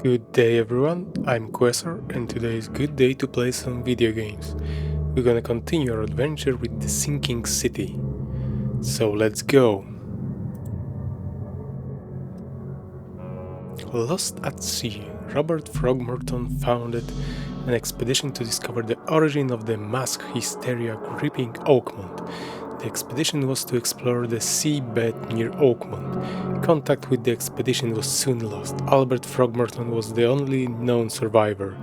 Good day everyone, I'm Quasar and today is good day to play some video games. We're gonna continue our adventure with the sinking city. So let's go. Lost at sea, Robert Frogmorton founded an expedition to discover the origin of the mass hysteria gripping Oakmont. The expedition was to explore the seabed near Oakmont. Contact with the expedition was soon lost. Albert Frogmorton was the only known survivor.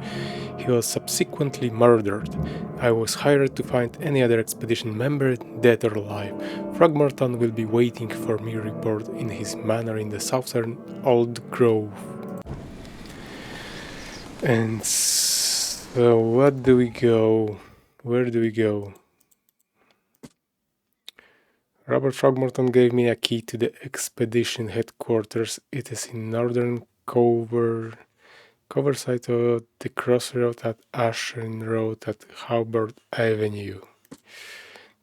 He was subsequently murdered. I was hired to find any other expedition member, dead or alive. Frogmorton will be waiting for me report in his manor in the southern Old Grove. And so what do we go? Where do we go? Robert Frogmorton gave me a key to the expedition headquarters. It is in northern Coverside of the crossroad at Ashen Road at Howard Avenue.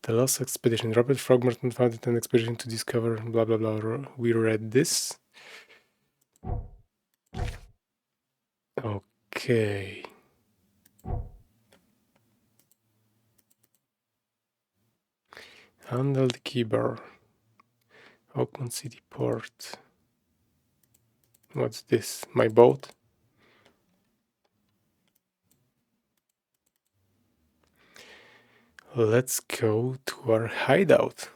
The Lost Expedition. Robert Frogmorton founded an expedition to discover blah blah blah. We read this. Okay. Handle the keyboard. Oakmont City Port. What's this? My boat? Let's go to our hideout.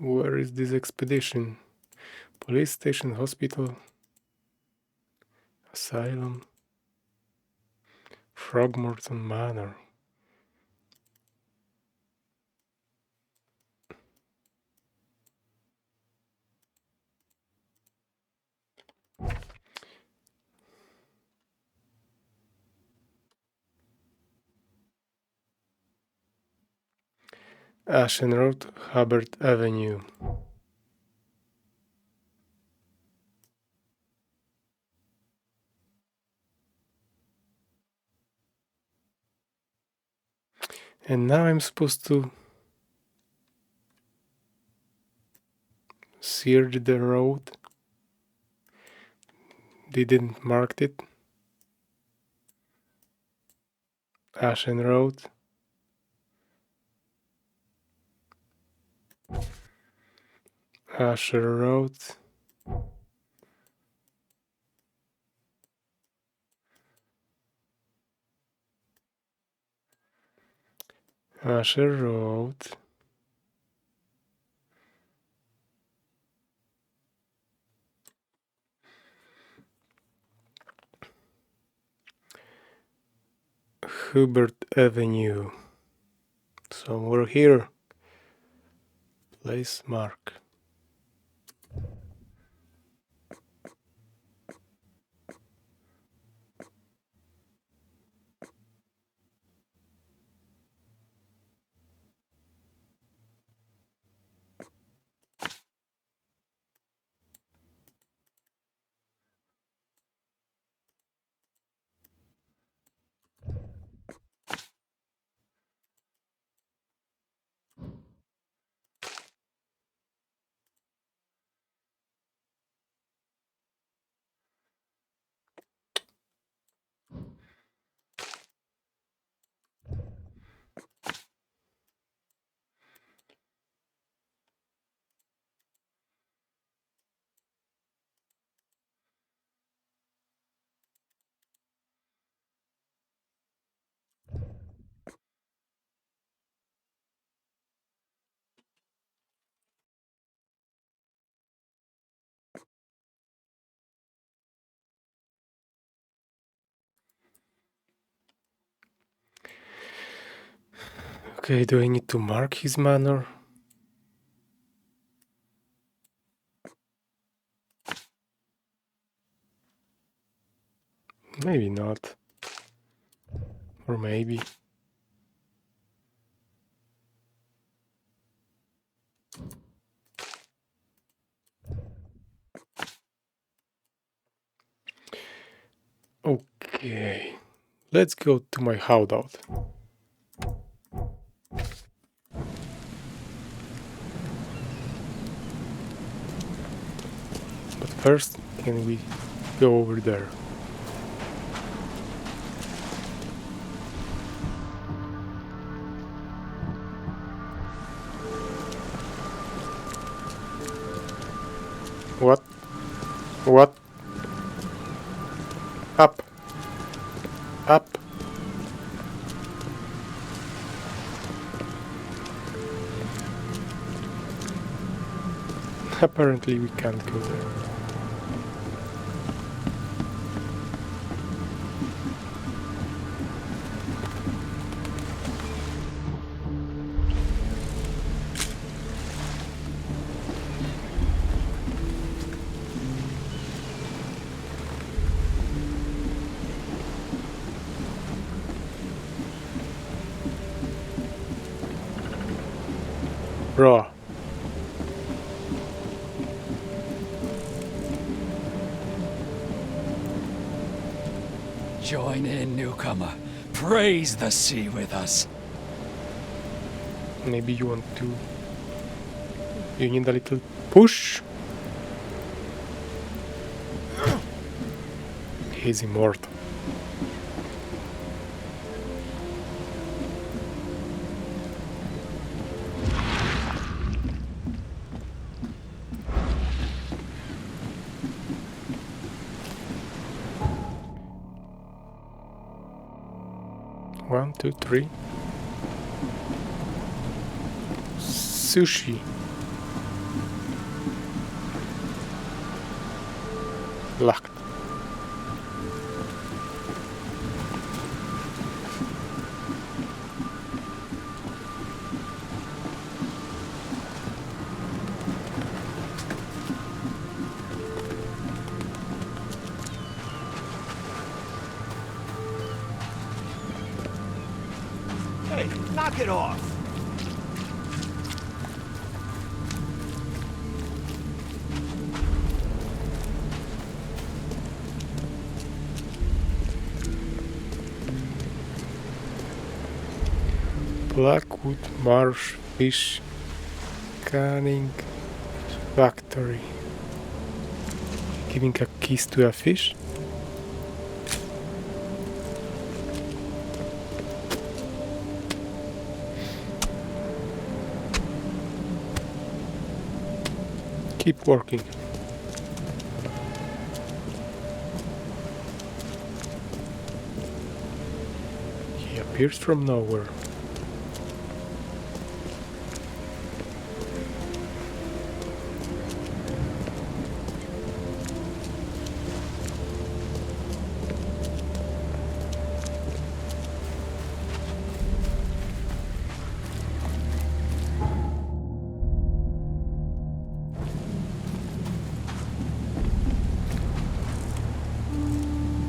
Where is this expedition? Police station, hospital, asylum, Frogmorton Manor. Ashen Road, Hubbard Avenue. And now I'm supposed to search the road. Didn't mark it. Ashen Road. Asher Road. Asher Road. Hubbard Avenue. So we're here. Place mark. Okay, do I need to mark his manor? Maybe not. Or maybe. Okay. Let's go to my hideout. But first, can we go over there? What? What? Up! Up! Apparently we can't go there. Raw. Join in, newcomer. Praise the sea with us. Maybe you want to... You need a little push? He's immortal. One, two, three. Sushi. Locked. Hey, knock it off! Blackwood Marsh Fish Canning Factory. Giving a kiss to a fish? Keep working. He appears from nowhere.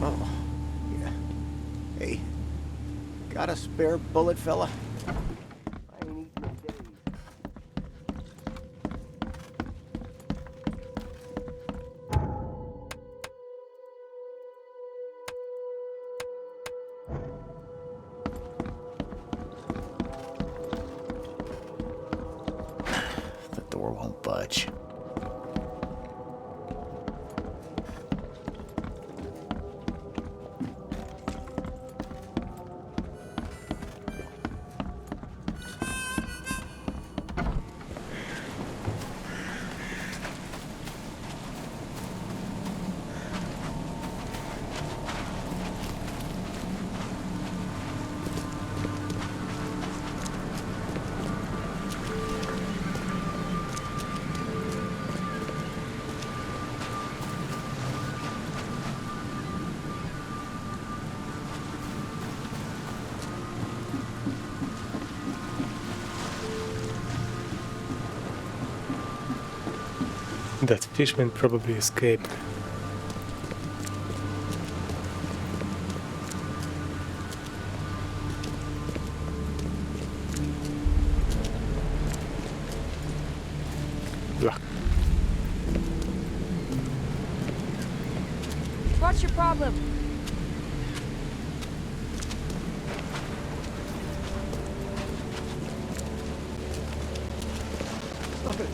Oh, yeah. Hey, got a spare bullet, fella? I ain't eaten in days. The door won't budge. That fishman probably escaped. Luck. What's your problem? Stop it.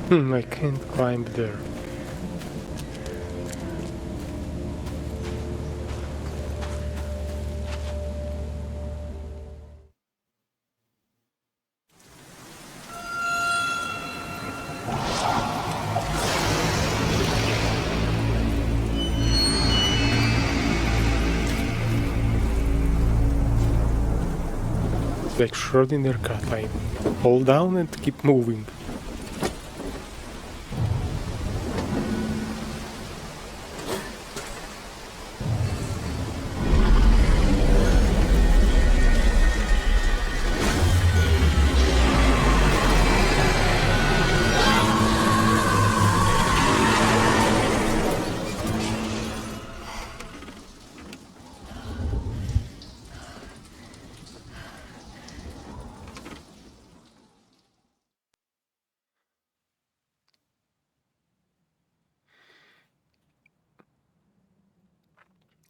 I can't climb there. Like Schrödinger cat, I hold down and keep moving.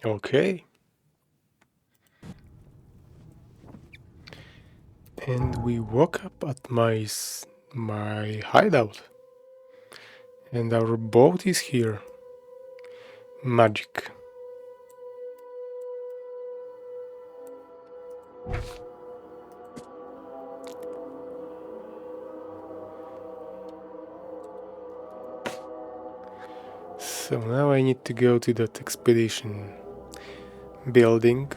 Okay. And we woke up at my hideout. And our boat is here. Magic. So now I need to go to that expedition building.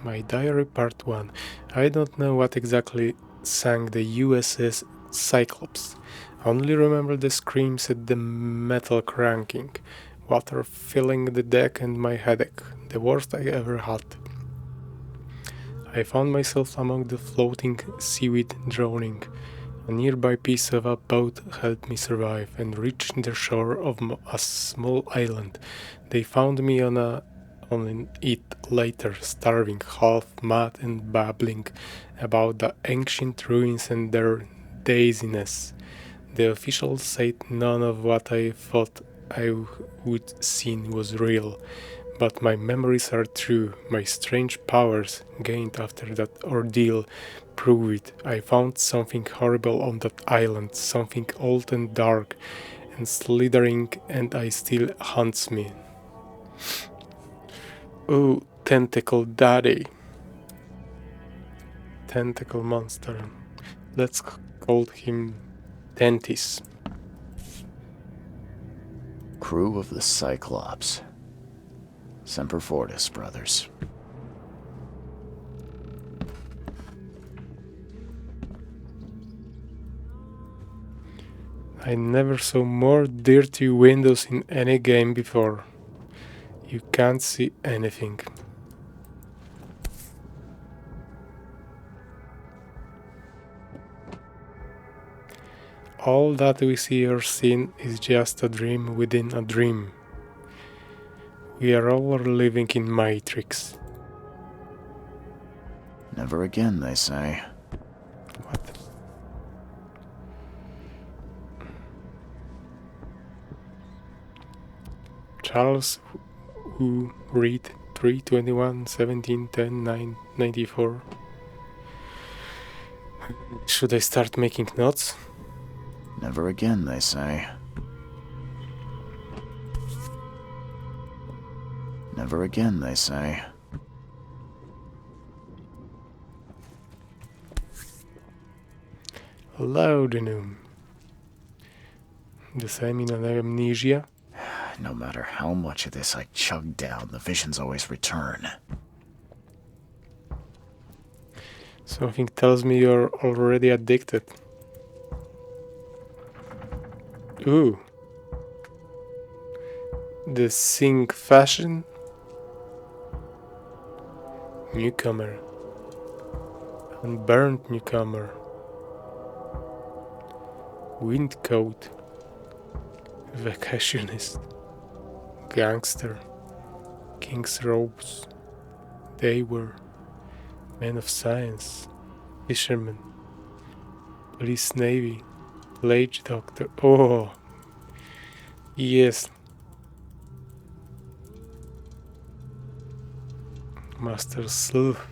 My diary part 1. I don't know what exactly sank the USS Cyclops. I only remember the screams at the metal cranking, water filling the deck and my headache, the worst I ever had. I found myself among the floating seaweed drowning. A nearby piece of a boat helped me survive and reach the shore of a small island. They found me on it later, starving, half mad and babbling about the ancient ruins and their dizziness. The officials said none of what I thought I would see was real, but my memories are true. My strange powers, gained after that ordeal, prove it. I found something horrible on that island, something old and dark and slithering, and it still haunts me. Oh, Tentacle Daddy. Tentacle Monster. Let's call him Tentis. Crew of the Cyclops. Semper Fortis, brothers. I never saw more dirty windows in any game before. You can't see anything. All that we see or seen is just a dream within a dream. We are all living in Matrix. Never again, they say. What? Charles who read 321 17 10 9 94. Should I start making notes? Never again, they say. Never again, they say. Laudanum. The same in an amnesia. No matter how much of this I chug down, the visions always return. Something tells me you're already addicted. Ooh. The Sing Fashion. Newcomer. Unburned newcomer. Windcoat. Vacationist. Gangster. King's robes. They were. Man of science. Fisherman. Police navy. Lage doctor. Oh. Yes. Master sleuth.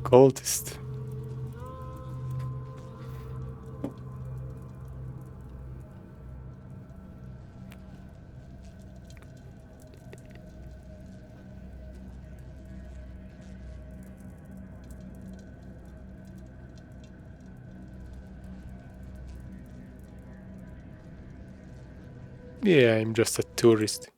Cultist. Yeah, I'm just a tourist.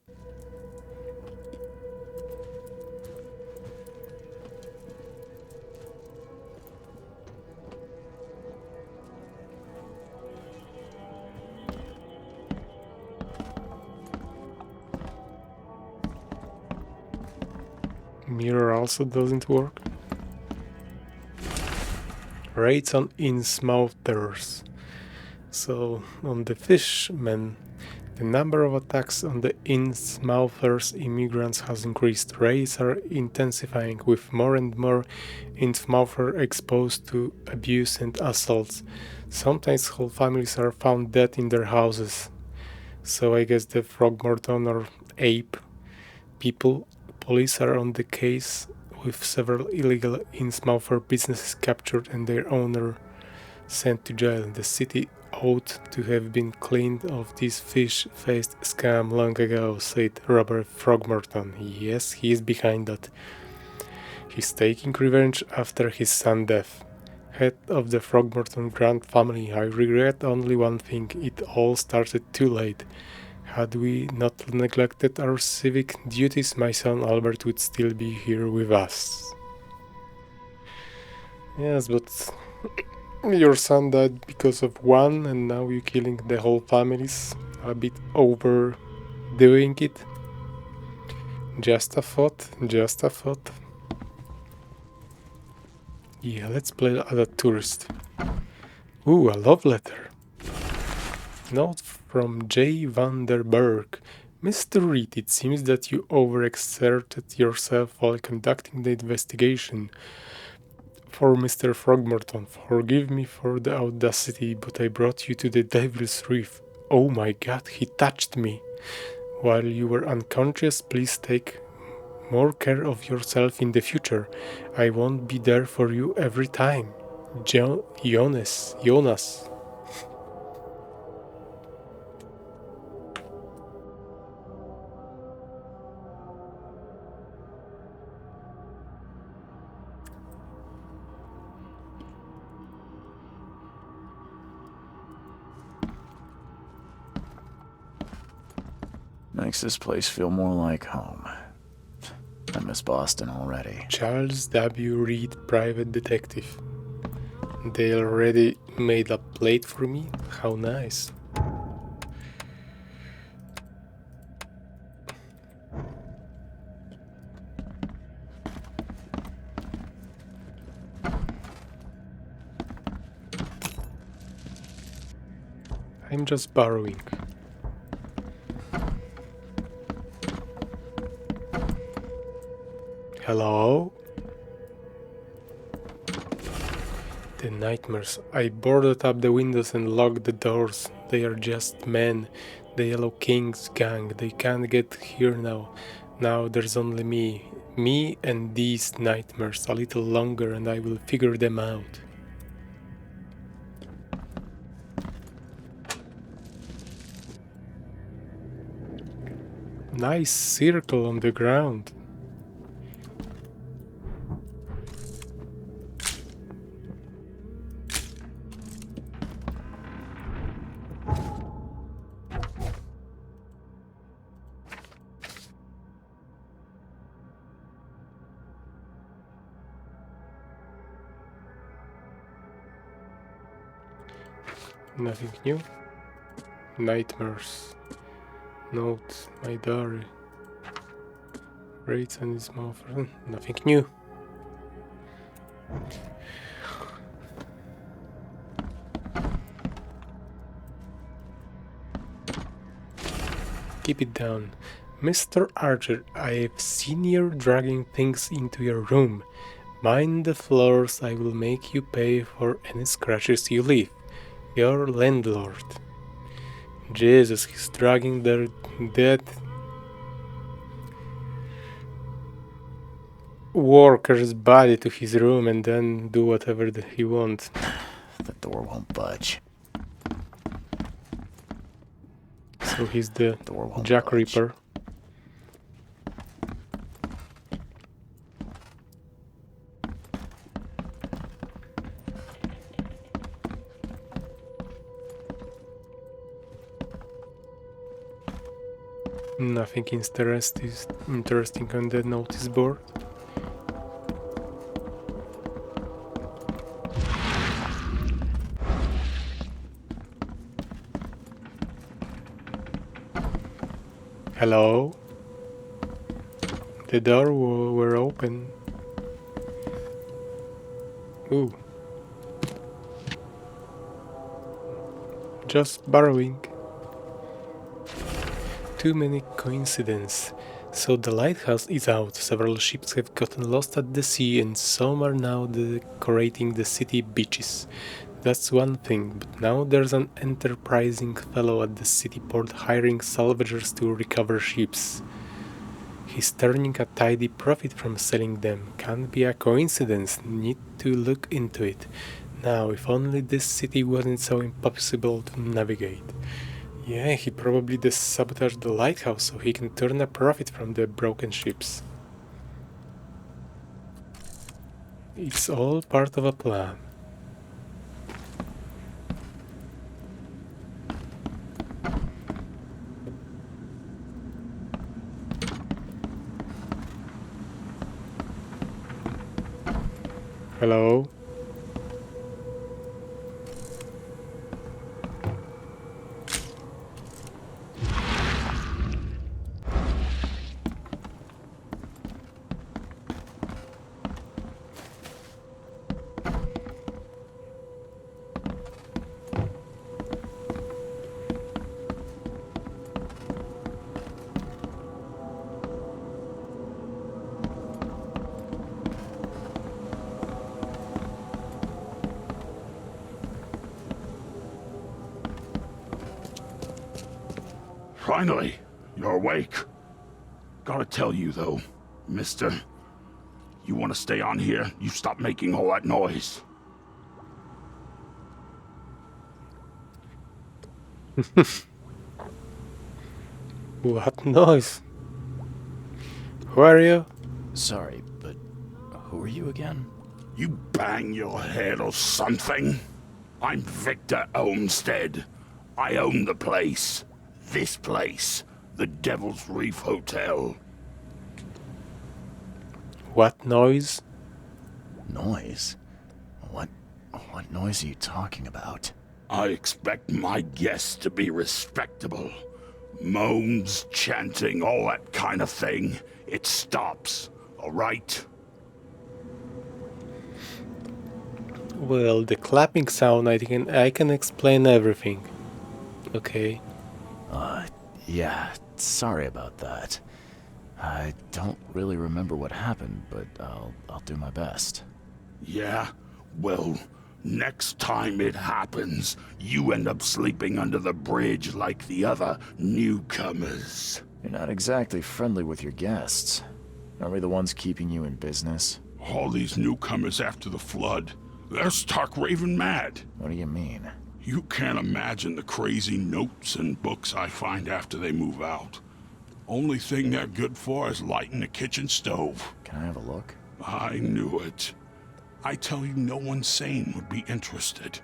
Mirror also doesn't work. Raids on Innsmouters. So, on the fishmen, the number of attacks on the Innsmouters immigrants has increased. Raids are intensifying, with more and more Innsmouther exposed to abuse and assaults. Sometimes whole families are found dead in their houses. So I guess the Frogmorton or ape people, police are on the case, with several illegal Innsmouther businesses captured and their owner sent to jail. The city ought to have been cleaned of this fish-faced scam long ago, said Robert Frogmorton. Yes, he is behind that. He's taking revenge after his son's death. Head of the Frogmorton Grant family, I regret only one thing. It all started too late. Had we not neglected our civic duties, my son Albert would still be here with us. Yes, but your son died because of one, and now you're killing the whole families. A bit overdoing it. Just a thought, just a thought. Yeah, let's play as a tourist. Ooh, a love letter. Note from J. van der Berg. Mr. Reed, it seems that you overexerted yourself while conducting the investigation. For Mr. Frogmorton, forgive me for the audacity, but I brought you to the Devil's Reef. Oh my god, he touched me. While you were unconscious, please take more care of yourself in the future. I won't be there for you every time. Jonas. Makes this place feel more like home. I miss Boston already. Charles W. Reed, private detective. They already made a plate for me? How nice. I'm just borrowing. Hello? The nightmares. I boarded up the windows and locked the doors. They are just men. The Yellow King's gang. They can't get here now. Now there's only me. Me and these nightmares. A little longer and I will figure them out. Nice circle on the ground. Nothing new. Nightmares. Note, my diary. Rates and his mouth. Nothing new. Keep it down. Mr. Archer, I've seen you dragging things into your room. Mind the floors, I will make you pay for any scratches you leave. Your landlord. Jesus, he's dragging their dead worker's body to his room and then do whatever he wants. The door won't budge. So he's the Door won't Jack budge. Ripper. Nothing interesting on the notice board. Hello? The door were open. Ooh. Just borrowing. Too many coincidences. So the lighthouse is out, several ships have gotten lost at the sea, and some are now decorating the city beaches. That's one thing, but now there's an enterprising fellow at the city port hiring salvagers to recover ships. He's turning a tidy profit from selling them. Can't be a coincidence, need to look into it. Now, if only this city wasn't so impossible to navigate. Yeah, he probably sabotaged the lighthouse so he can turn a profit from the broken ships. It's all part of a plan. Hello? Finally, you're awake. Gotta tell you though, mister, you wanna stay on here? You stop making all that noise. What noise? Who are you? Sorry, but who are you again? You bang your head or something? I'm Victor Olmsted. I own the place. This place. The Devil's Reef Hotel. What noise? Noise? What noise are you talking about? I expect my guests to be respectable. Moans, chanting, all that kind of thing. It stops, all right? Well, the clapping sound, I can explain everything. Okay. Yeah, sorry about that. I don't really remember what happened, but I'll do my best. Yeah? Well, next time it happens, you end up sleeping under the bridge like the other newcomers. You're not exactly friendly with your guests. Aren't we the ones keeping you in business? All these newcomers after the flood, they're stark raving mad. What do you mean? You can't imagine the crazy notes and books I find after they move out. Only thing they're good for is lighting the kitchen stove. Can I have a look? I knew it. I tell you, no one sane would be interested.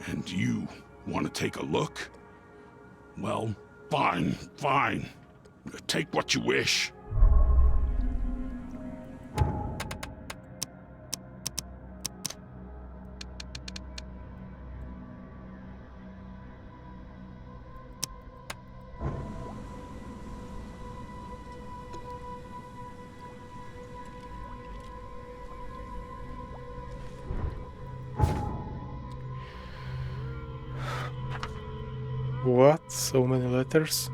And you want to take a look? Well, fine. Take what you wish. What? So many letters?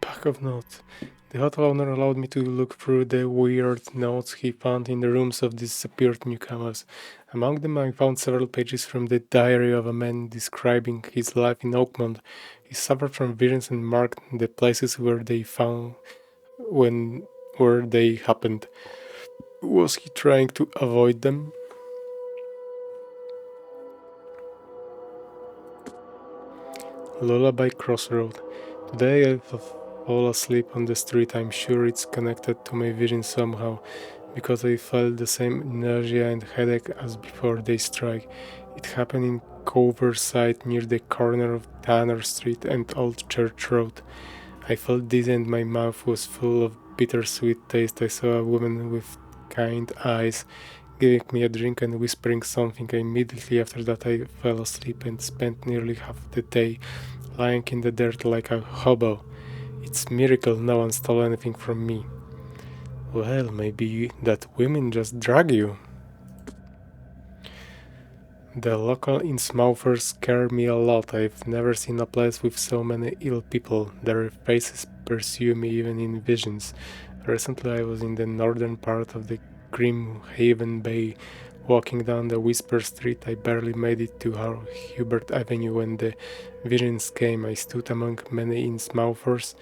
Pack of notes. The hotel owner allowed me to look through the weird notes he found in the rooms of disappeared newcomers. Among them I found several pages from the diary of a man describing his life in Oakmont. He suffered from visions and marked the places where they happened. Was he trying to avoid them? Lullaby Crossroad. Today I fall asleep on the street. I'm sure it's connected to my vision somehow, because I felt the same inertia and headache as before they strike. It happened in cover site near the corner of Tanner Street and Old Church Road. I felt dizzy and my mouth was full of bittersweet taste. I saw a woman with kind eyes giving me a drink and whispering something. Immediately after that I fell asleep and spent nearly half the day lying in the dirt like a hobo. It's a miracle no one stole anything from me. Well, maybe that women just drag you. The local Innsmouthers scare me a lot. I've never seen a place with so many ill people. Their faces pursue me even in visions. Recently I was in the northern part of the Grimhaven Bay, walking down the Whisper Street. I barely made it to Hubert Avenue when the visions came. I stood among many Innsmouthers,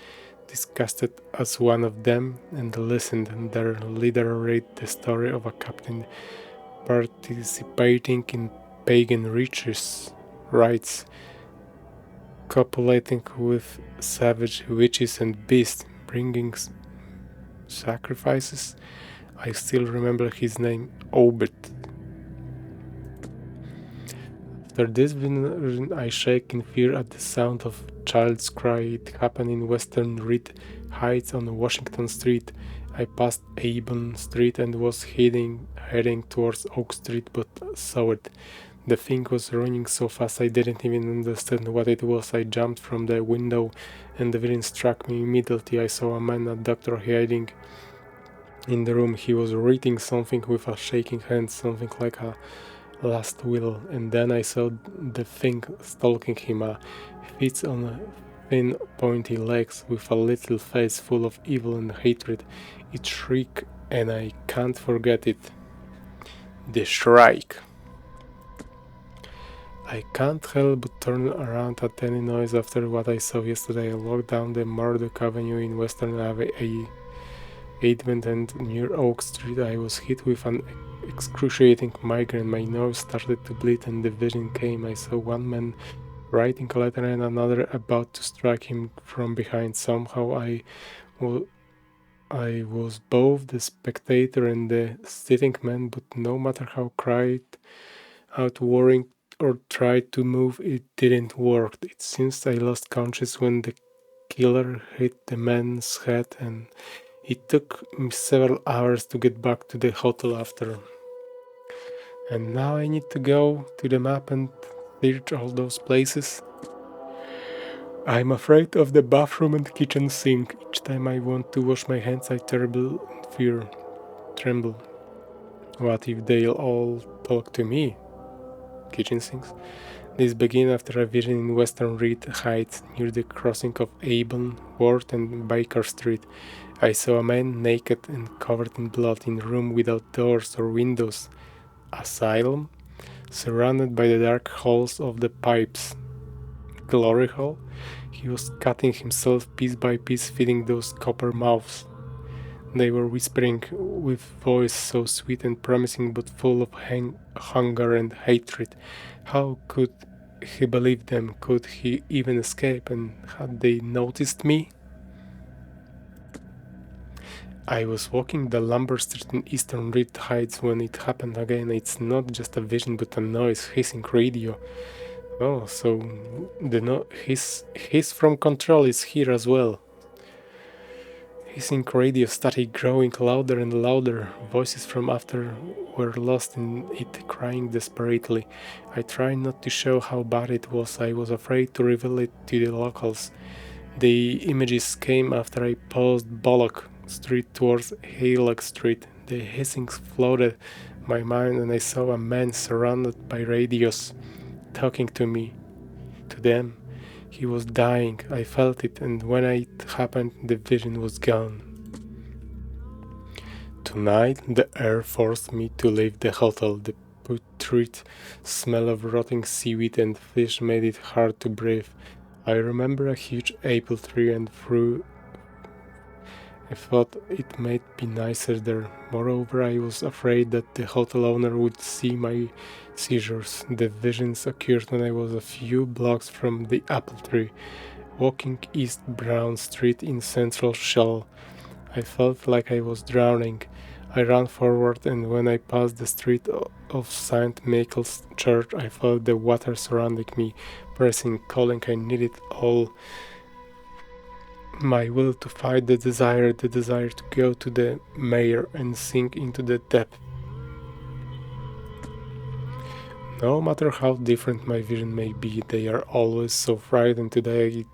disgusted as one of them, and listened. And their leader read the story of a captain participating in pagan rites, copulating with savage witches and beasts, bringing sacrifices. I still remember his name, Obed. After this vision, I shake in fear at the sound of child's cry. It happened in Western Reed Heights on Washington Street. I passed Avon Street and was heading towards Oak Street, but saw it. The thing was running so fast I didn't even understand what it was. I jumped from the window and the villain struck me immediately. I saw a man, a doctor, hiding in the room. He was reading something with a shaking hand, something like a last will, and then I saw the thing stalking him, a fits on thin pointy legs with a little face full of evil and hatred. It shrieked, and I can't forget it. The Shrike. I can't help but turn around at any noise after what I saw yesterday. I walked down the Murdoch Avenue in Western Avenue and near Oak Street. I was hit with an excruciating migraine. My nose started to bleed and the vision came. I saw one man writing a letter and another about to strike him from behind. Somehow I was both the spectator and the sitting man, but no matter how cried out worrying or tried to move, it didn't work. It seems I lost consciousness when the killer hit the man's head, and it took me several hours to get back to the hotel after. And now I need to go to the map and search all those places. I'm afraid of the bathroom and kitchen sink. Each time I want to wash my hands, I tremble. What if they'll all talk to me? Kitchen sinks. This began after a vision in Western Reed Heights, near the crossing of Avon, Ward, and Baker Street. I saw a man naked and covered in blood in a room without doors or windows. Asylum? Surrounded by the dark halls of the pipes. Glory hall? He was cutting himself piece by piece, feeding those copper mouths. They were whispering with voice so sweet and promising, but full of hunger and hatred. How could he believe them? Could he even escape? And had they noticed me? I was walking the lumber street in Eastern Reed Heights when it happened again. It's not just a vision, but a noise, hissing radio. Oh, so the hiss from control is here as well. Hissing radio static growing louder and louder. Voices from after were lost in it, crying desperately. I tried not to show how bad it was. I was afraid to reveal it to the locals. The images came after I paused Bullock Street towards Haylock Street. The hissings flooded my mind, and I saw a man surrounded by radios, talking to me, to them. He was dying. I felt it, and when it happened, the vision was gone. Tonight, the air forced me to leave the hotel. The putrid smell of rotting seaweed and fish made it hard to breathe. I remember a huge apple tree and I thought it might be nicer there. Moreover, I was afraid that the hotel owner would see my seizures. The visions occurred when I was a few blocks from the apple tree, walking East Brown Street in Central Shell. I felt like I was drowning. I ran forward, and when I passed the street of St. Michael's Church, I felt the water surrounding me, pressing, calling. I needed all my will to fight the desire to go to the mayor and sink into the depth. No matter how different my vision may be, they are always so frightened. Today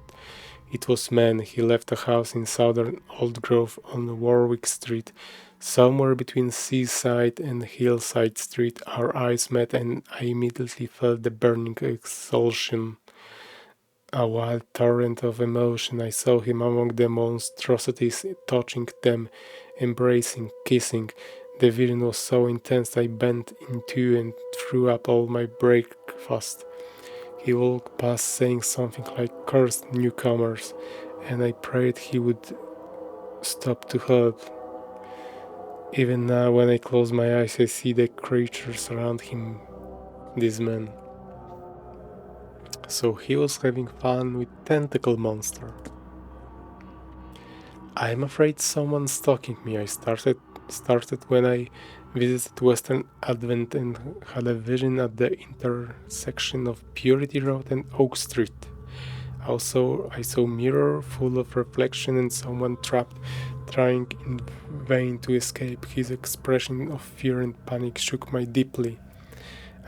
it was man. He left a house in southern Old Grove on Warwick Street. Somewhere between Seaside and Hillside Street, our eyes met, and I immediately felt the burning exhaustion. A wild torrent of emotion. I saw him among the monstrosities, touching them, embracing, kissing. The vision was so intense I bent in two and threw up all my breakfast. He walked past saying something like "cursed newcomers," and I prayed he would stop to help. Even now, when I close my eyes, I see the creatures around him, this man. So he was having fun with Tentacle Monster. I'm afraid someone's stalking me. I started when I visited Western Advent and had a vision at the intersection of Purity Road and Oak Street. Also, I saw a mirror full of reflection and someone trapped, trying in vain to escape. His expression of fear and panic shook me deeply.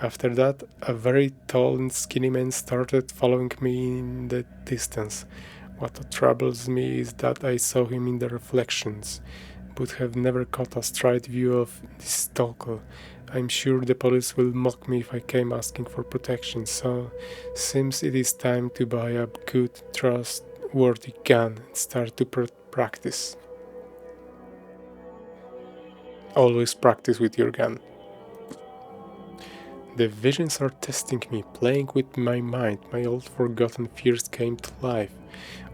After that, a very tall and skinny man started following me in the distance. What troubles me is that I saw him in the reflections, but have never caught a straight view of this stalker. I'm sure the police will mock me if I came asking for protection, so seems it is time to buy a good, trustworthy gun and start to practice. Always practice with your gun. The visions are testing me, playing with my mind. My old forgotten fears came to life.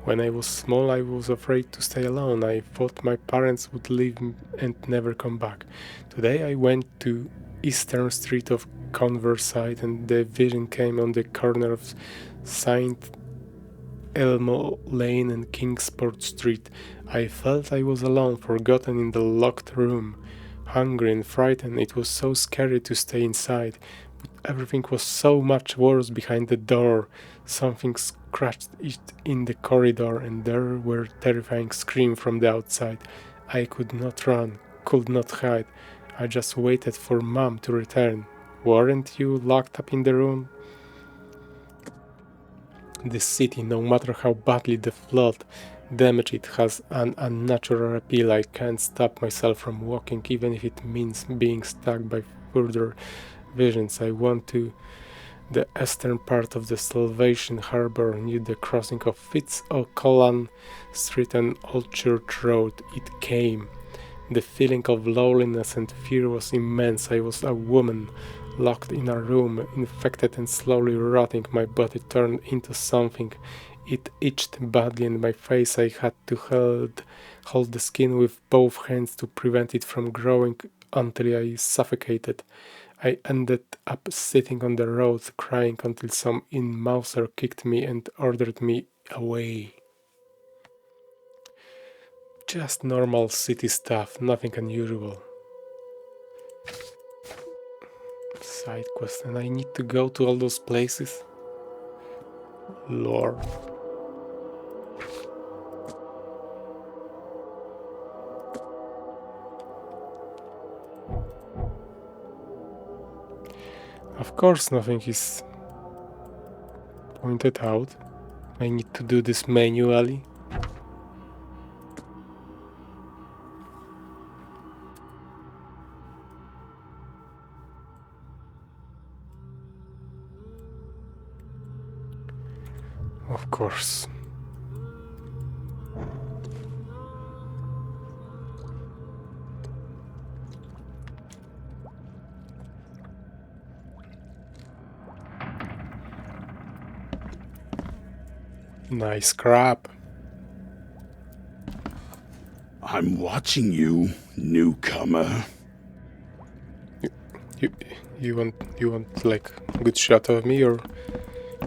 When I was small, I was afraid to stay alone. I thought my parents would leave and never come back. Today I went to Eastern Street of Converside, and the vision came on the corner of St. Elmo Lane and Kingsport Street. I felt I was alone, forgotten in the locked room. Hungry and frightened, it was so scary to stay inside. But everything was so much worse behind the door. Something scratched it in the corridor, and there were terrifying screams from the outside. I could not run, could not hide. I just waited for Mom to return. Weren't you locked up in the room? This city, no matter how badly the flood damage it, has an unnatural appeal. I can't stop myself from walking, even if it means being stuck by further visions. I want to the eastern part of the Salvation Harbor, near the crossing of Fitz-O'Cullen Street and Old Church Road. It came. The feeling of loneliness and fear was immense. I was a woman, locked in a room, infected and slowly rotting. My body turned into something. It itched badly in my face. I had to hold the skin with both hands to prevent it from growing until I suffocated. I ended up sitting on the road, crying until some in-mouser kicked me and ordered me away. Just normal city stuff, nothing unusual. Side quest, and I need to go to all those places? Lord. Of course nothing is pointed out. I need to do this manually. Of course. Nice crap. I'm watching you, newcomer. You want like a good shot of me, or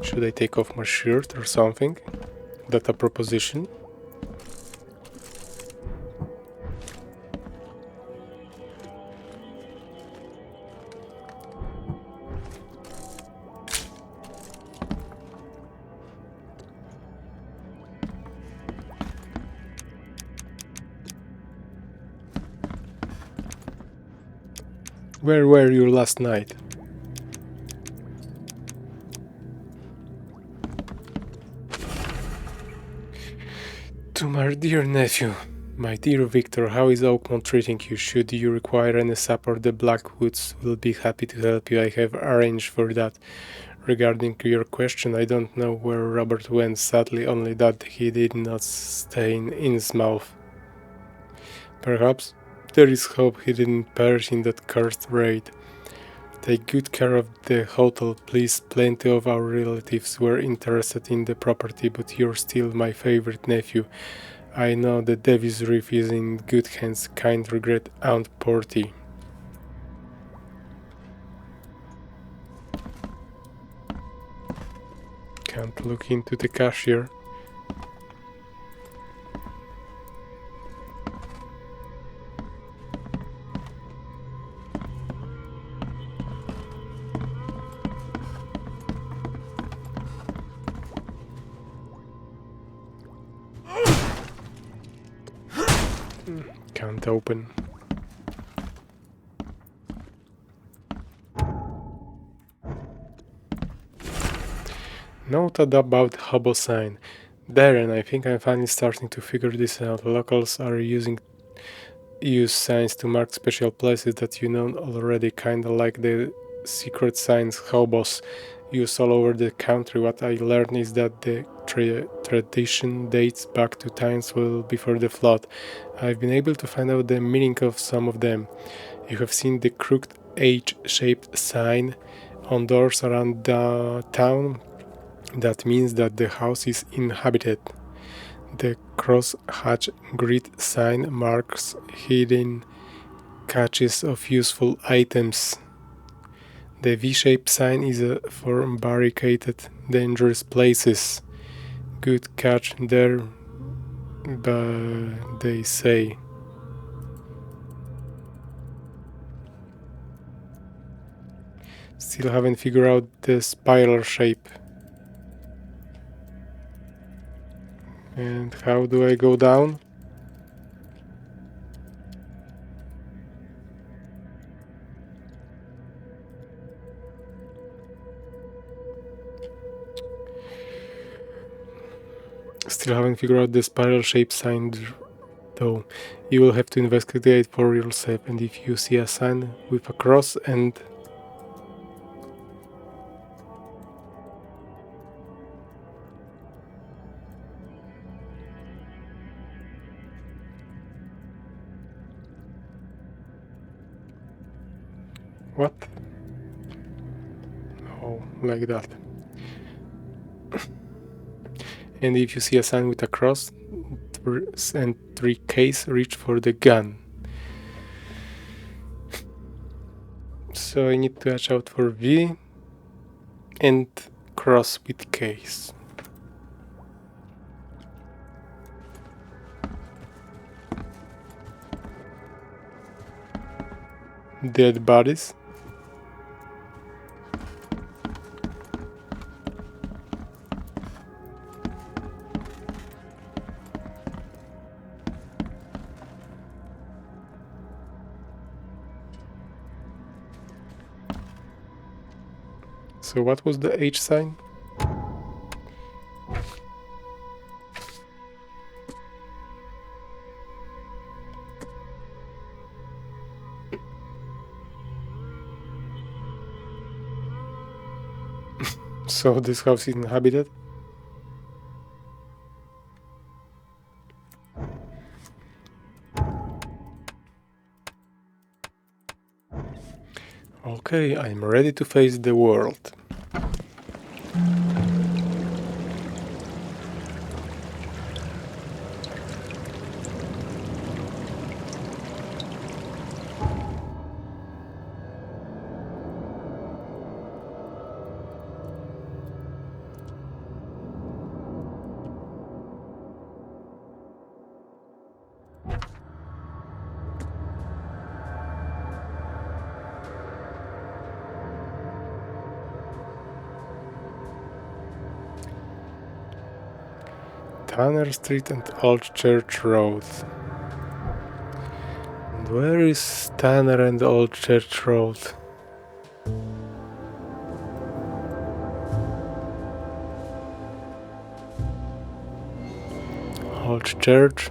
should I take off my shirt or something? That a proposition? Where were you last night? To my dear nephew. My dear Victor, how is Oakmont treating you? Should you require any support, the Blackwoods will be happy to help you. I have arranged for that. Regarding your question, I don't know where Robert went, sadly only that he did not stay in Innsmouth. Perhaps there is hope he didn't perish in that cursed raid. Take good care of the hotel, please. Plenty of our relatives were interested in the property, but you're still my favorite nephew. I know the Davis Reef is in good hands. Kind regret, Aunt Porty. Can't look into the cashier. Can't open. Noted about hobo sign. Darren, I think I'm finally starting to figure this out. Locals are use signs to mark special places that you know already, kinda like the secret signs hobos use all over the country. What I learned is that the tradition dates back to times well before the flood. I've been able to find out the meaning of some of them. You have seen the crooked H-shaped sign on doors around the town. That means that the house is inhabited. The crosshatch grid sign marks hidden caches of useful items. The V-shaped sign is for barricaded, dangerous places. Good catch there, but they say. Still haven't figured out the spiral shape. And how do I go down? Still haven't figured out the spiral shape sign though. You will have to investigate for yourself, and if you see a sign with a cross and what? Oh, like that. And if you see a sign with a cross and 3Ks, reach for the gun. So I need to watch out for V and cross with Ks. Dead bodies. So what was the H sign? So this house is inhabited? Okay, I'm ready to face the world. Tanner Street and Old Church Road. Where is Tanner and Old Church Road? Old Church.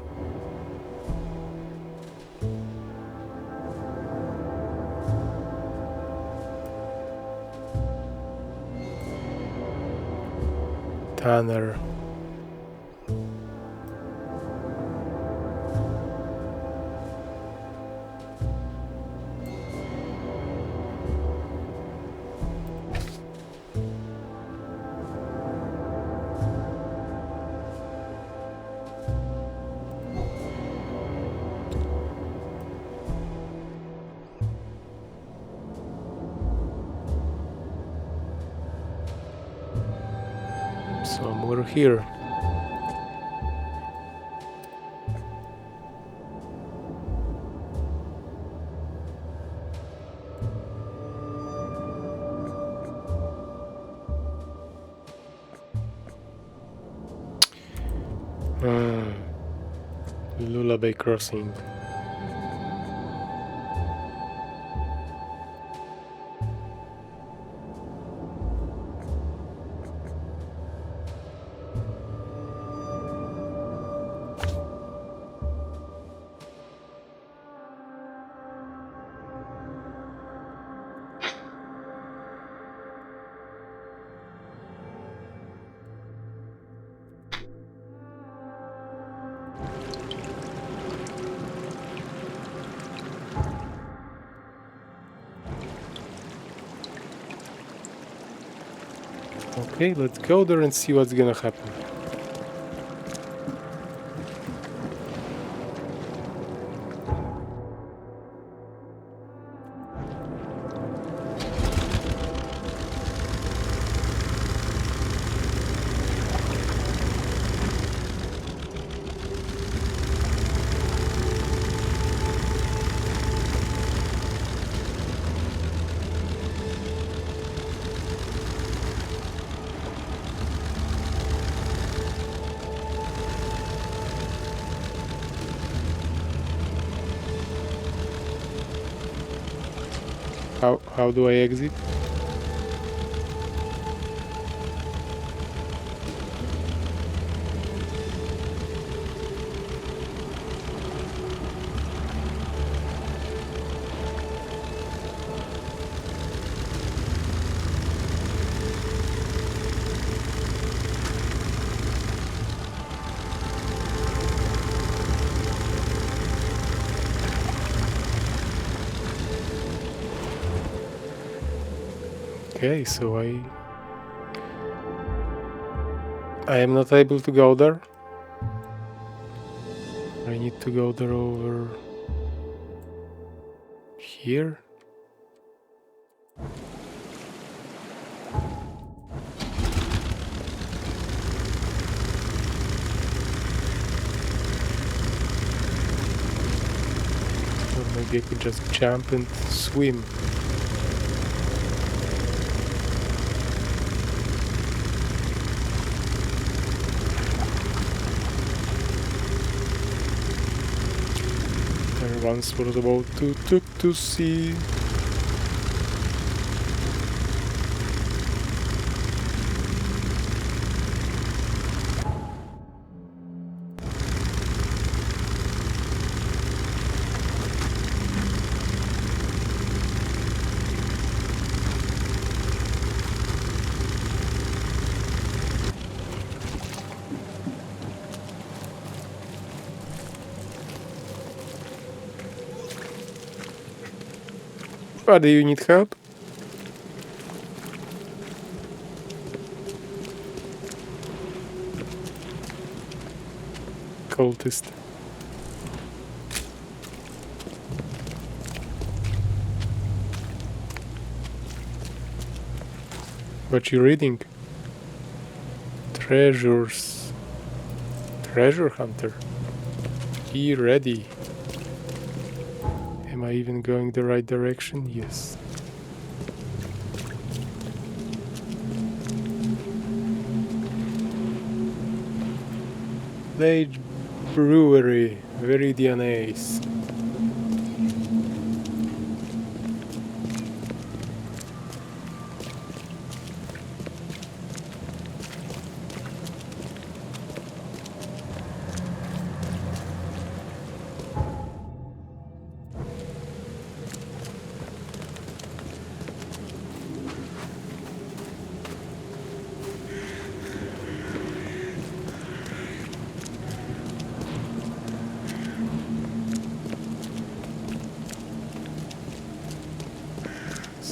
Tanner. Somewhere here. Lullaby Crossing. Okay, let's go there and see what's gonna happen. How do I exit? Okay, so I am not able to go there. I need to go there over here. Or maybe I could just jump and swim. Once was about to sea. Why do you need help? Cultist. What you reading? Treasures. Treasure hunter. Be ready. Am I even going the right direction? Yes. Lage Brewery, Viridian Ace.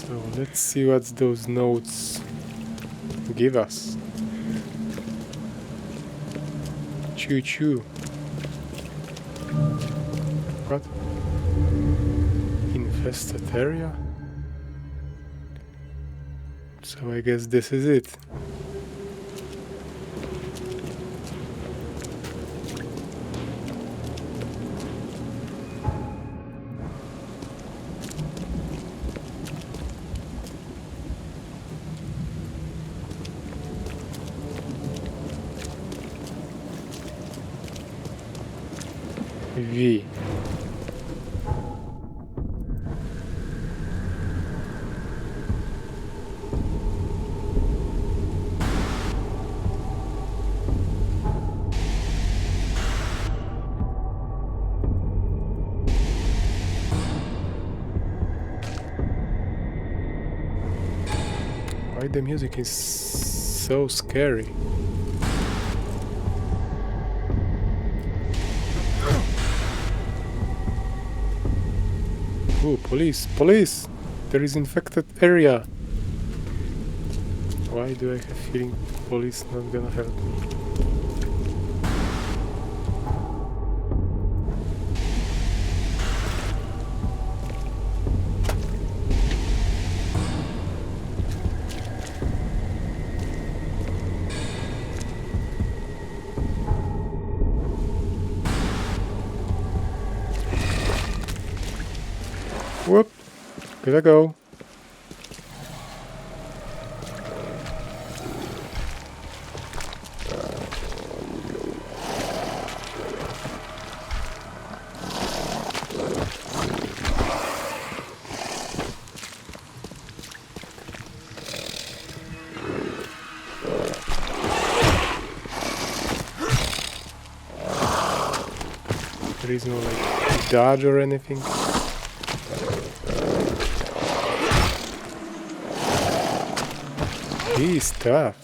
So let's see what those notes give us. Choo choo. What? Infested area? So I guess this is it. V. Why the music is so scary? Oh, police! Police! There is infected area! Why do I have a feeling police not gonna help me? Whoop! Gotta go. There is no like dodge or anything. He's tough.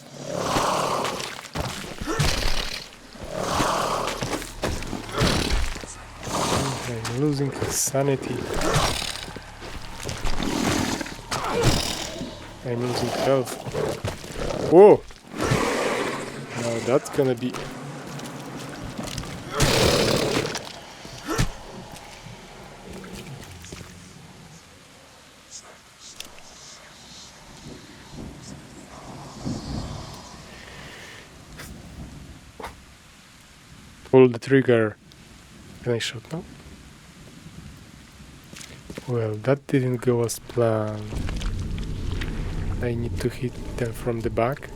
I'm losing sanity. I'm losing health. Whoa! Now that's gonna be... Pull the trigger. Can I shoot now? Well, that didn't go as planned. I need to hit them from the back.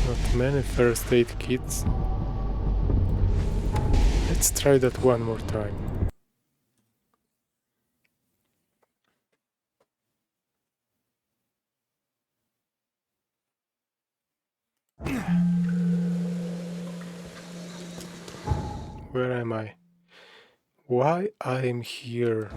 Not many first aid kits. Let's try that one more time. Where am I? Why I am here?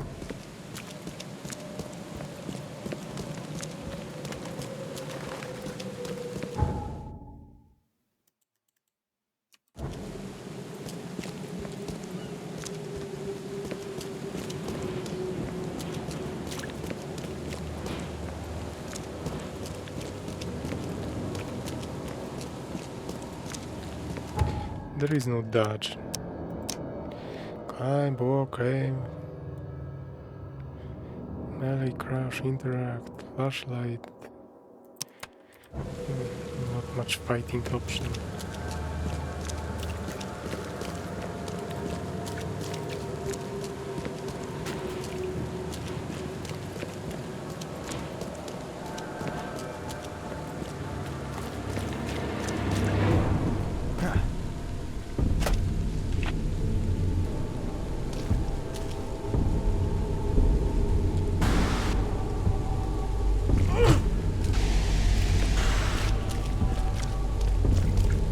There is no dodge. Climb, walk, aim. Melee, crouch, interact, flashlight. Not much fighting option.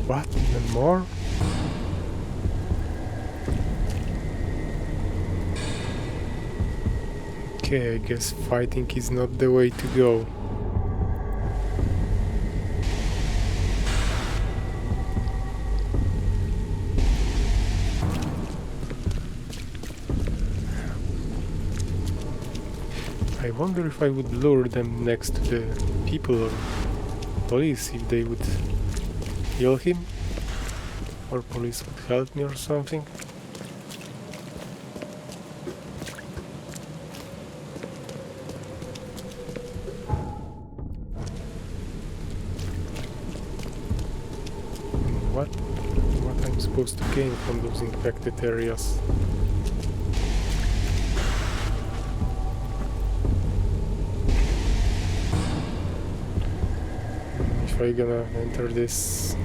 What? Even more? Okay, I guess fighting is not the way to go. I wonder if I would lure them next to the people or police, if they would kill him, or police would help me or something. What I'm supposed to gain from those infected areas? If I gonna enter this.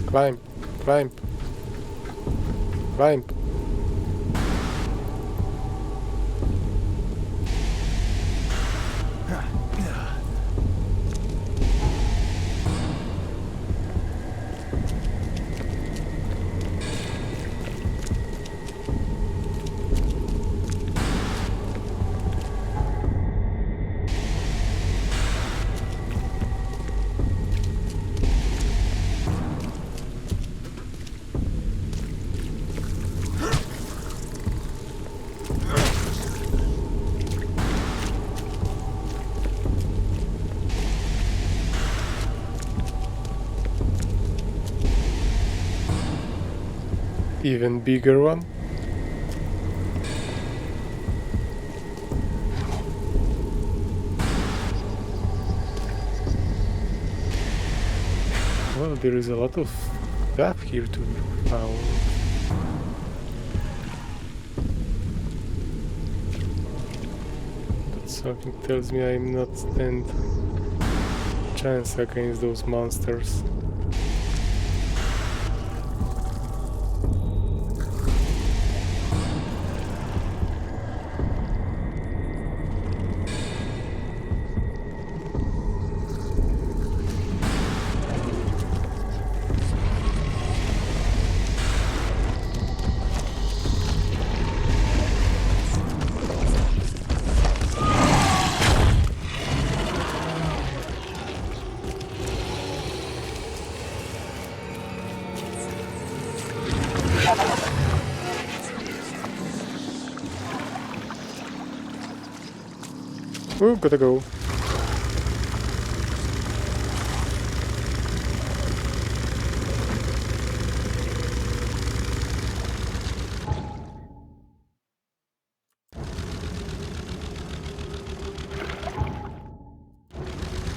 Climb, climb, climb. Even bigger one. Well, there is a lot of stuff here to be found. But something tells me I'm not stand chance against those monsters. Oh, gotta go.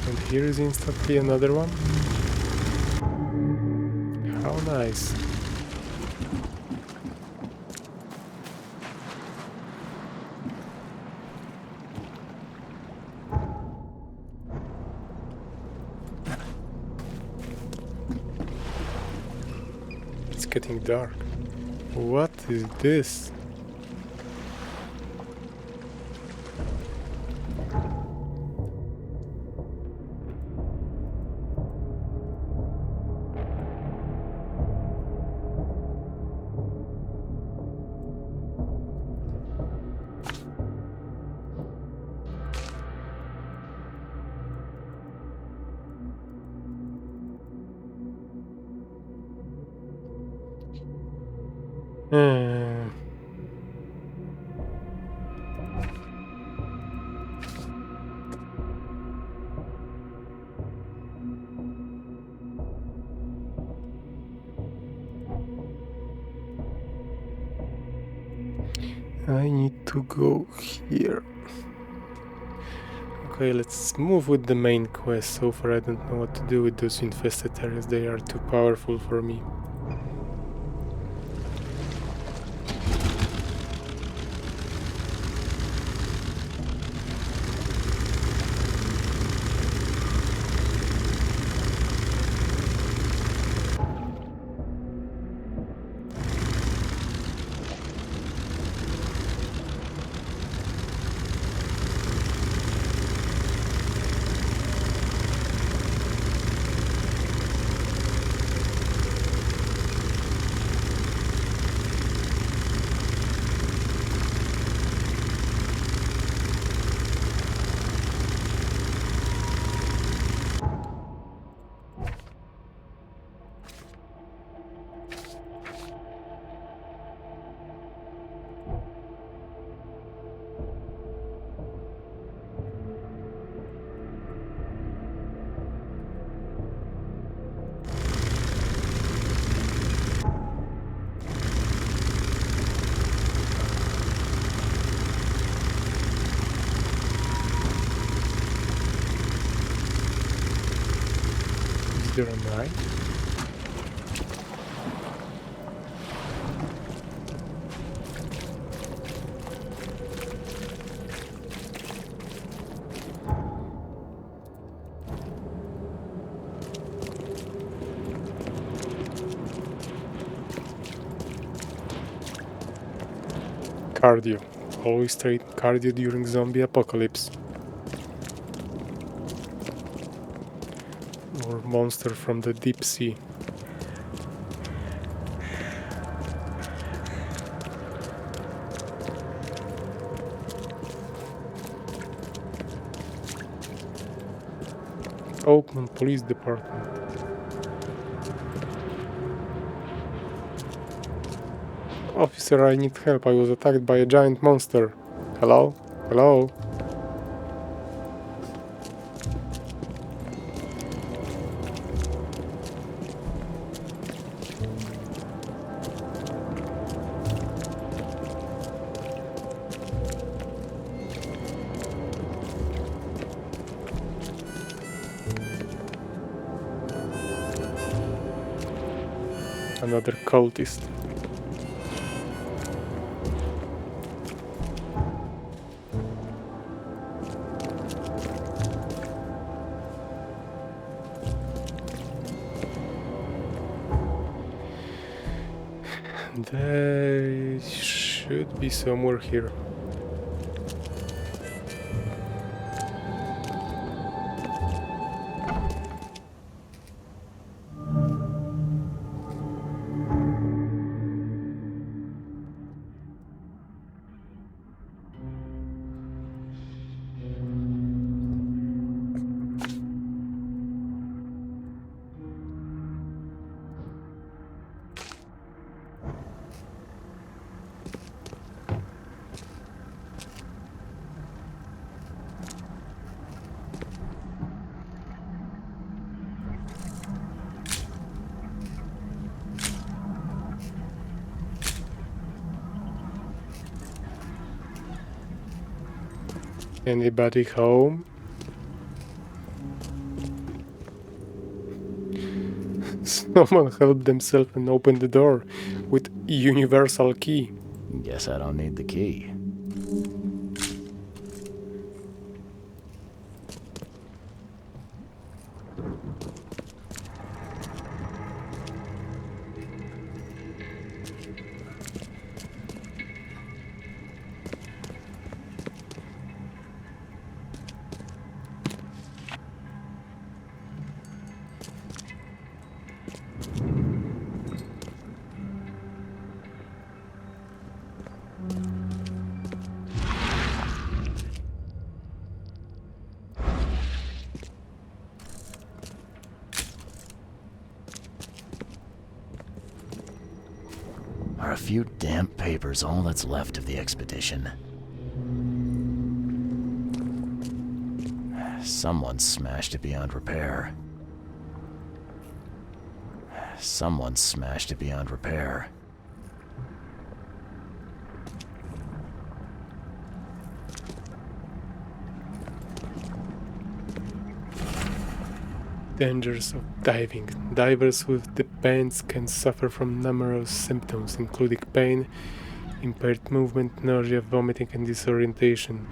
And here is instantly another one. How nice. It's getting dark. What is this? Hmm. I need to go here. Okay, let's move with the main quest. So far I don't know what to do with those infested areas. They are too powerful for me. right? Cardio. Always train cardio during zombie apocalypse. Or monster from the deep sea. Oakland Police Department. Officer, I need help. I was attacked by a giant monster. Hello? Hello? Another cultist. They should be somewhere here. Anybody home? Someone help themselves and open the door with universal key. Guess I don't need the key. Are a few damp papers all that's left of the expedition? Someone smashed it beyond repair. Someone smashed it beyond repair. Dangers of diving. Divers with depends can suffer from numerous symptoms, including pain, impaired movement, nausea, vomiting, and disorientation.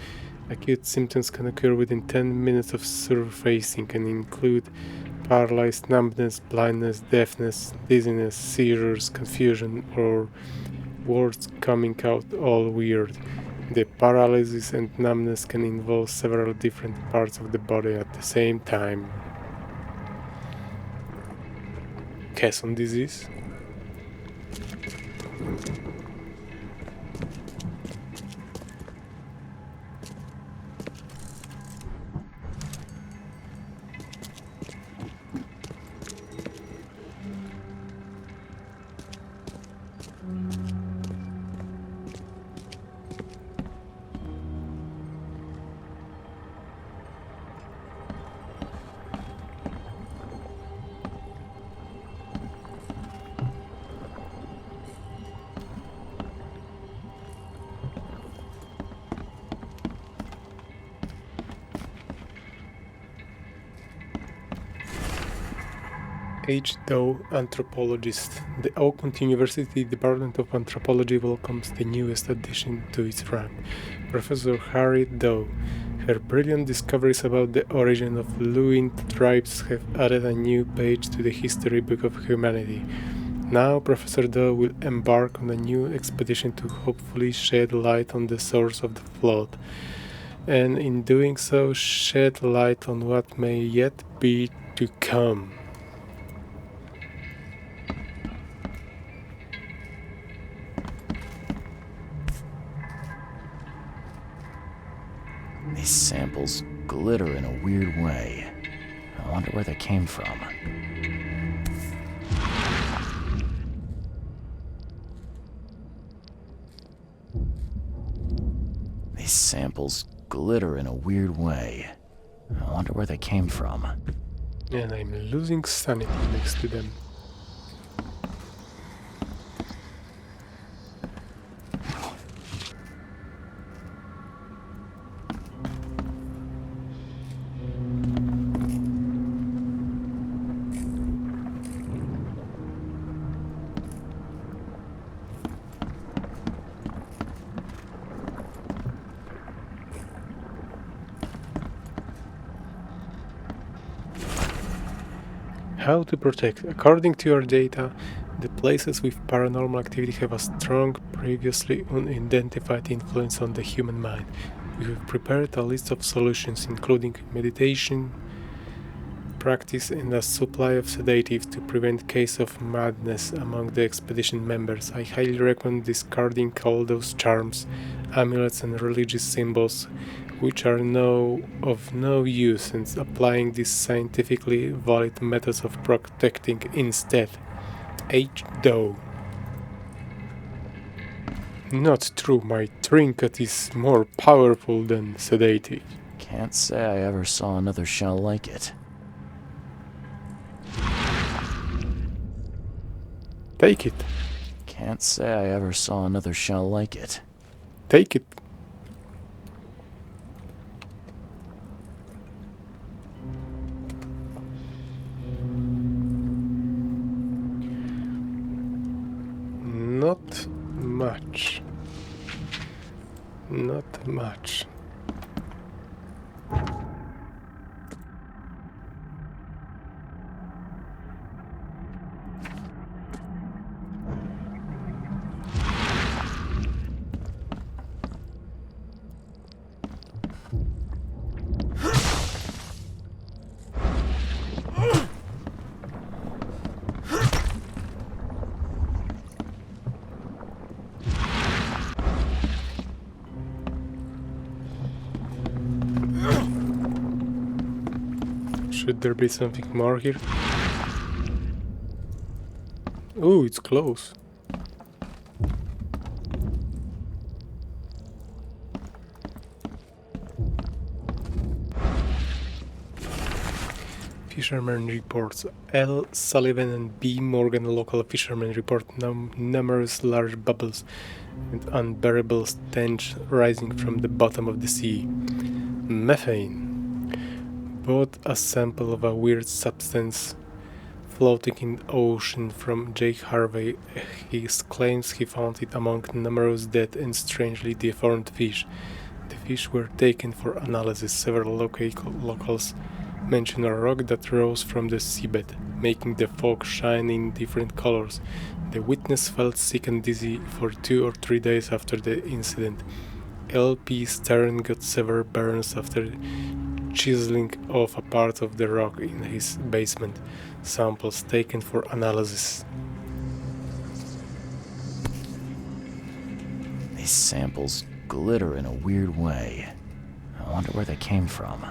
Acute symptoms can occur within 10 minutes of surfacing and include paralyzed, numbness, blindness, deafness, dizziness, seizures, confusion, or words coming out all weird. The paralysis and numbness can involve several different parts of the body at the same time. Caisson disease. H. Doe, anthropologist. The Oakland University Department of Anthropology welcomes the newest addition to its rank, Professor Harriet Doe. Her brilliant discoveries about the origin of Luin tribes have added a new page to the history book of humanity. Now, Professor Doe will embark on a new expedition to hopefully shed light on the source of the flood, and in doing so, shed light on what may yet be to come. These samples glitter in a weird way. I wonder where they came from. These samples glitter in a weird way. I wonder where they came from. And I'm losing sanity next to them. How to protect. According to your data, the places with paranormal activity have a strong, previously unidentified influence on the human mind. We have prepared a list of solutions, including meditation practice and a supply of sedatives to prevent case of madness among the expedition members. I highly recommend discarding all those charms, amulets and religious symbols which are of no use, and applying these scientifically valid methods of protecting instead. H. Doe. Not true, my trinket is more powerful than sedative. Can't say I ever saw another shell like it. Take it. Can't say I ever saw another shell like it. Take it. Not much. Not much. Should there be something more here? Ooh, it's close. Fisherman reports. L. Sullivan and B. Morgan, local fishermen, report numerous large bubbles and unbearable stench rising from the bottom of the sea. Methane. Bought a sample of a weird substance floating in the ocean from Jake Harvey. He claims he found it among numerous dead and strangely deformed fish. The fish were taken for analysis. Several locals mention a rock that rose from the seabed, making the fog shine in different colors. The witness felt sick and dizzy for 2 or 3 days after the incident. L.P. Stern got severe burns after chiseling off a part of the rock in his basement. Samples taken for analysis. These samples glitter in a weird way. I wonder where they came from.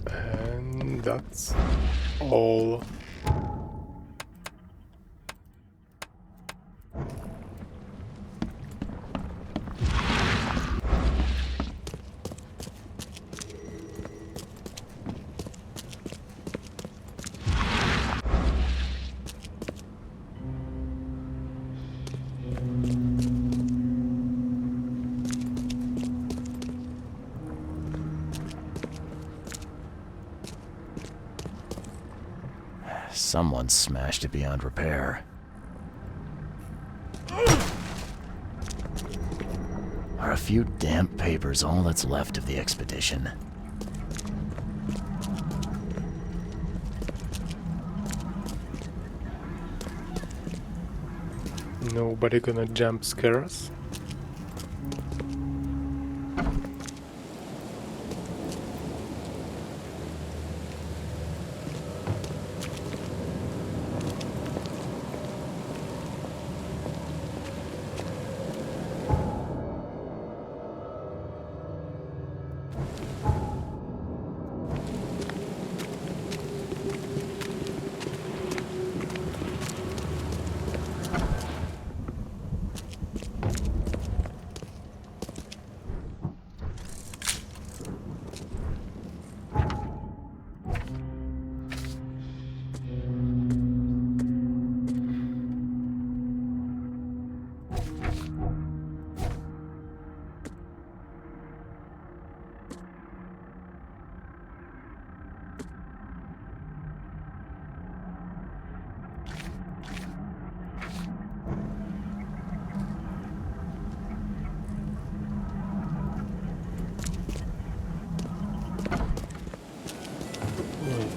And that's all. Someone smashed it beyond repair. Are a few damp papers all that's left of the expedition? Nobody gonna jump scare us?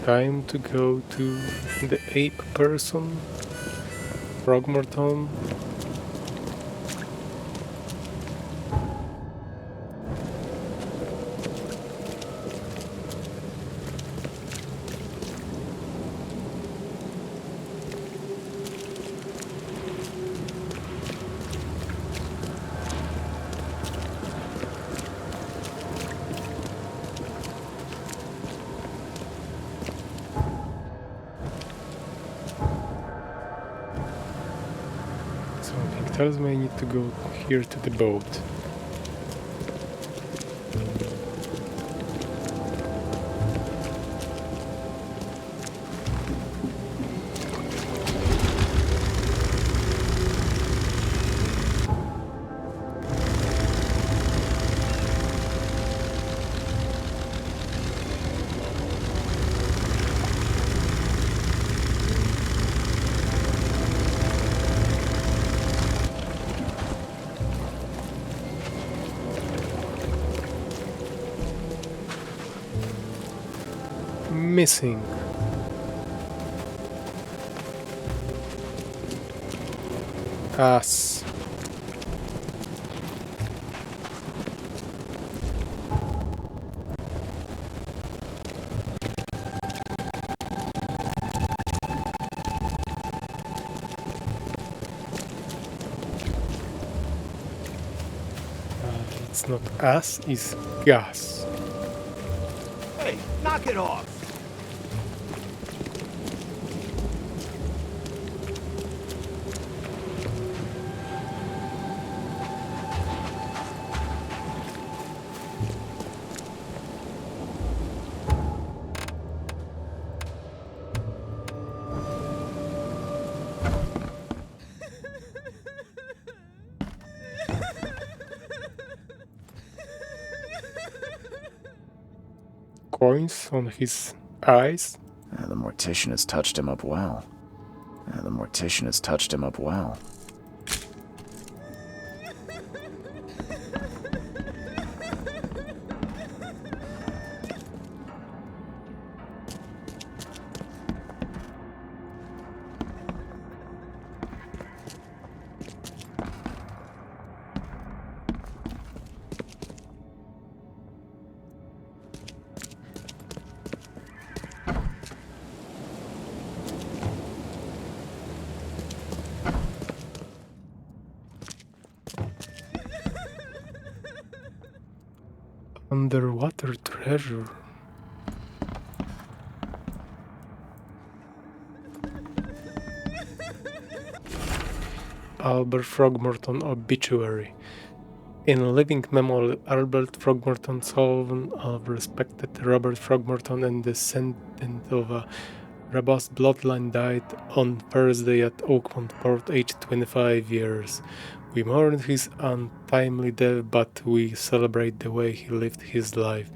Time to go to the ape person, Frogmorton. Something tells me I need to go here to the boat. Missing. Ass. It's not ass, it's gas. Hey, knock it off! Coins on his eyes. The mortician has touched him up well. The mortician has touched him up well. Underwater treasure. Albert Frogmorton obituary. In living memory, Albert Frogmorton, son of respected Robert Frogmorton and descendant of a robust bloodline, died on Thursday at Oakmont Port, aged 25 years. We mourn his untimely death, but we celebrate the way he lived his life.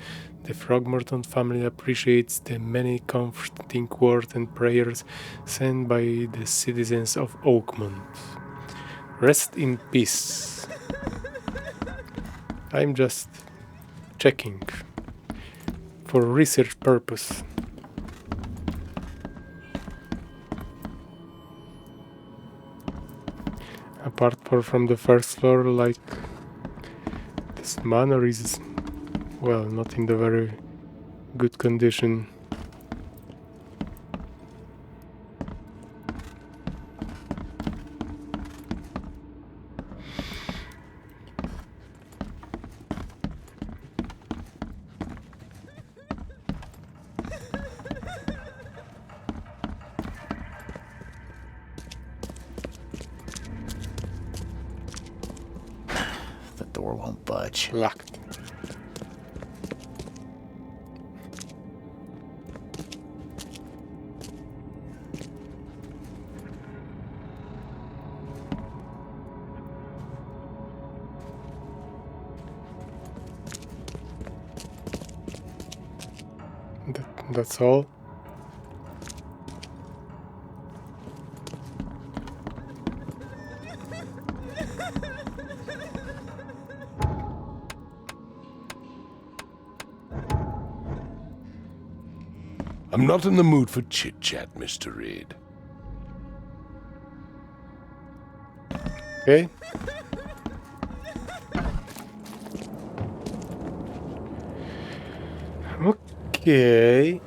The Frogmorton family appreciates the many comforting words and prayers sent by the citizens of Oakmont. Rest in peace. I'm just checking for research purpose. Apart from the first floor, like, this manor is, well, not in the very good condition. The door won't budge. Locked. That's all. I'm not in the mood for chit-chat, Mr. Reed. Okay. Okay.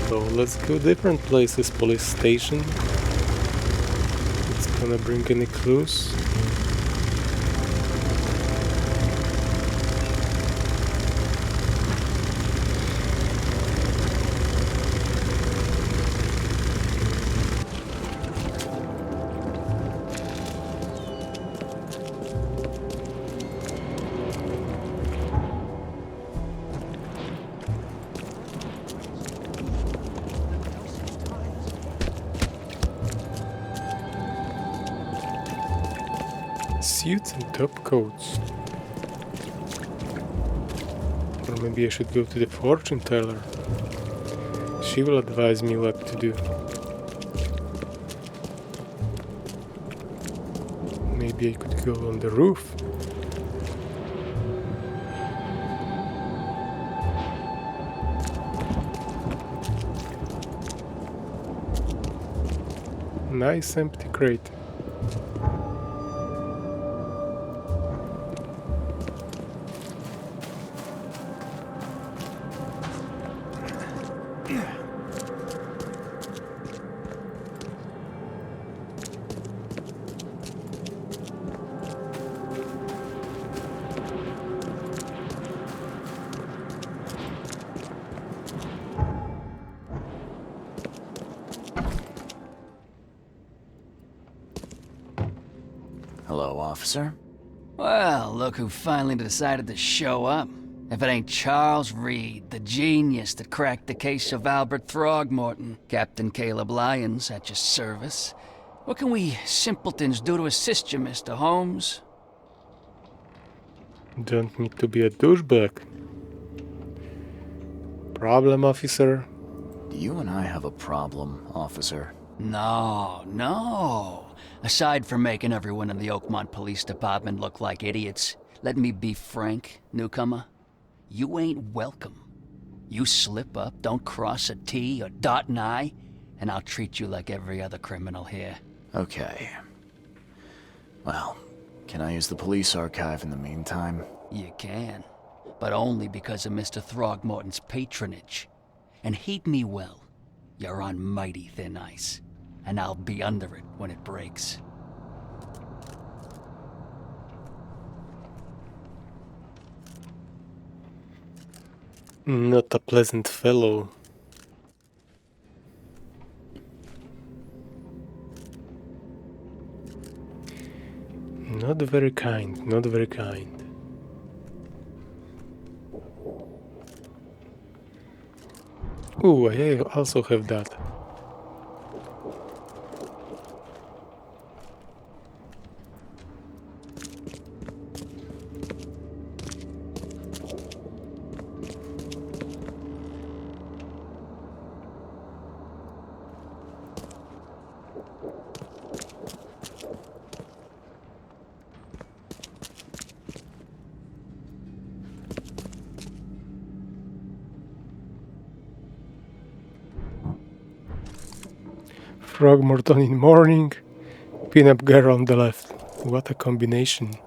So let's go different places. Police station. It's gonna bring any clues. Suits and top coats. Or maybe I should go to the fortune teller. She will advise me what to do. Maybe I could go on the roof. Nice empty crate. Hello, officer. Well, look who finally decided to show up. If it ain't Charles Reed, the genius that cracked the case of Albert Throgmorton. Captain Caleb Lyons at your service. What can we simpletons do to assist you, Mr. Holmes? Don't need to be a douchebag. Problem, officer? You and I have a problem, officer. No. Aside from making everyone in the Oakmont Police Department look like idiots, let me be frank, newcomer. You ain't welcome. You slip up, don't cross a T or dot an I, and I'll treat you like every other criminal here. Okay. Well, can I use the police archive in the meantime? You can, but only because of Mr. Throgmorton's patronage. And heed me well, you're on mighty thin ice, and I'll be under it when it breaks. Not a pleasant fellow. Not very kind, not very kind. Ooh, I also have that. Throgmorton in morning, pinup girl on the left. What a combination.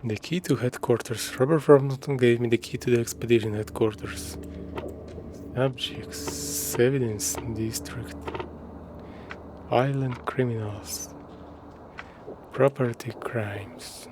The key to headquarters. Robert Frogmorton gave me the key to the expedition headquarters. Subjects, evidence district, violent criminals, property crimes.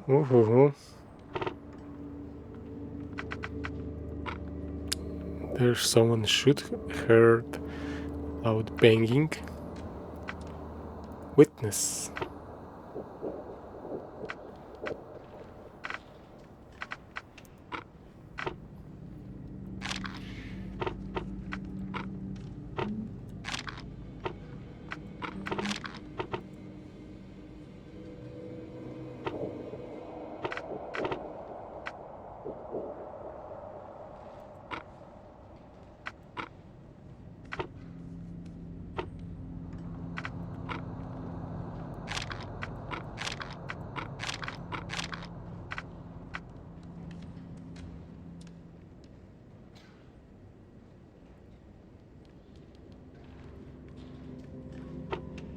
Ooh. There's someone should heard loud banging. Witness.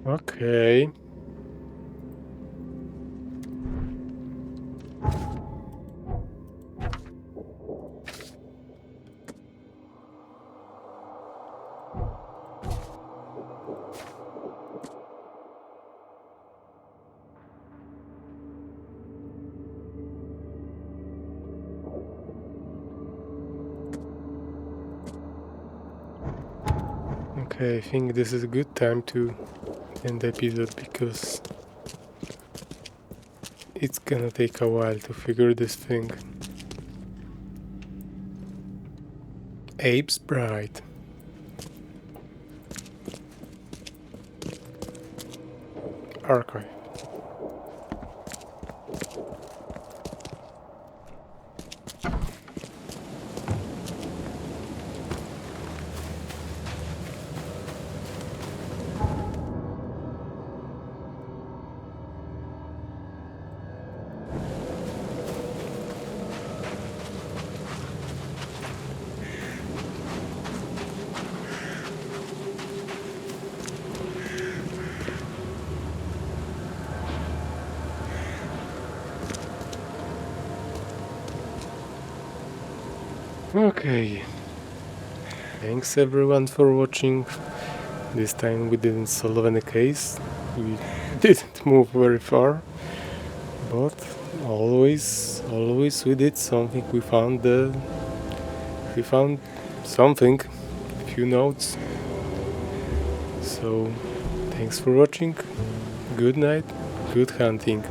Okay. Okay, I think this is a good time to end the episode because it's gonna take a while to figure this thing. Abe's Bride. Archive. Okay. Thanks everyone for watching. This time we didn't solve any case. We didn't move very far. But always we did something. We found something. A few notes. So thanks for watching. Good night. Good hunting.